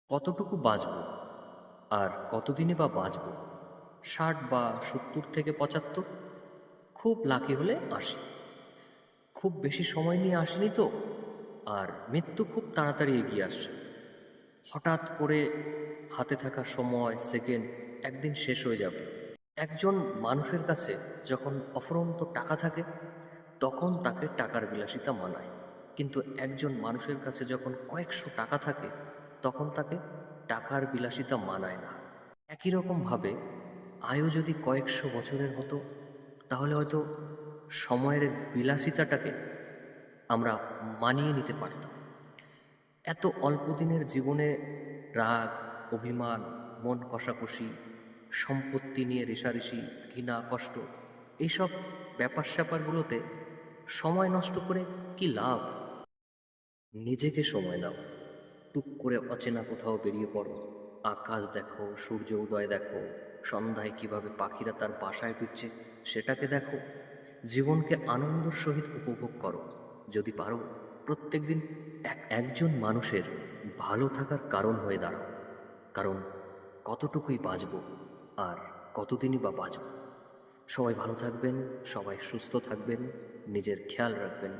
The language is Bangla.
কতটুকু বাঁচব আর কতদিনে বা বাঁচব? ৬০ বা ৭০ থেকে ৭৫, খুব লাকি হলে ৮০। খুব বেশি সময় নিয়ে আসেনি তো। আর মৃত্যু খুব তাড়াতাড়ি এগিয়ে আসছে। হঠাৎ করে হাতে থাকা সময়, সেকেন্ড একদিন শেষ হয়ে যাবে। একজন মানুষের কাছে যখন অফুরন্ত টাকা থাকে, তখন তাকে টাকার বিলাসিতা মানায়। কিন্তু একজন মানুষের কাছে যখন কয়েকশো টাকা থাকে, তখন তাকে টাকার বিলাসিতা মানায় না। একই রকমভাবে আয়ু যদি কয়েকশো বছরের হতো, তাহলে হয়তো সময়ের বিলাসিতাটাকে আমরা মানিয়ে নিতে পারতাম। এত অল্প দিনের জীবনে রাগ, অভিমান, মন কষাকষি, সম্পত্তি নিয়ে রেষারেষি, ঘৃণা, কষ্ট, এইসব ব্যাপার স্যাপারগুলোতে সময় নষ্ট করে কি লাভ? নিজেকে সময় দাও। টুক করে অচেনা কোথাও বেরিয়ে পড়ো। আকাশ দেখো, সূর্য উদয় দেখো, সন্ধ্যায় কিভাবে পাখিরা তার বাসায় ফিরছে সেটাকে দেখো। জীবনকে আনন্দের সহিত উপভোগ করো। যদি পারো, প্রত্যেকদিন একজন মানুষের ভালো থাকার কারণ হয়ে দাঁড়াও। কারণ কতটুকুই বাঁচব আর কতদিনই বা বাঁচব। সবাই ভালো থাকবেন, সবাই সুস্থ থাকবেন, নিজের খেয়াল রাখবেন।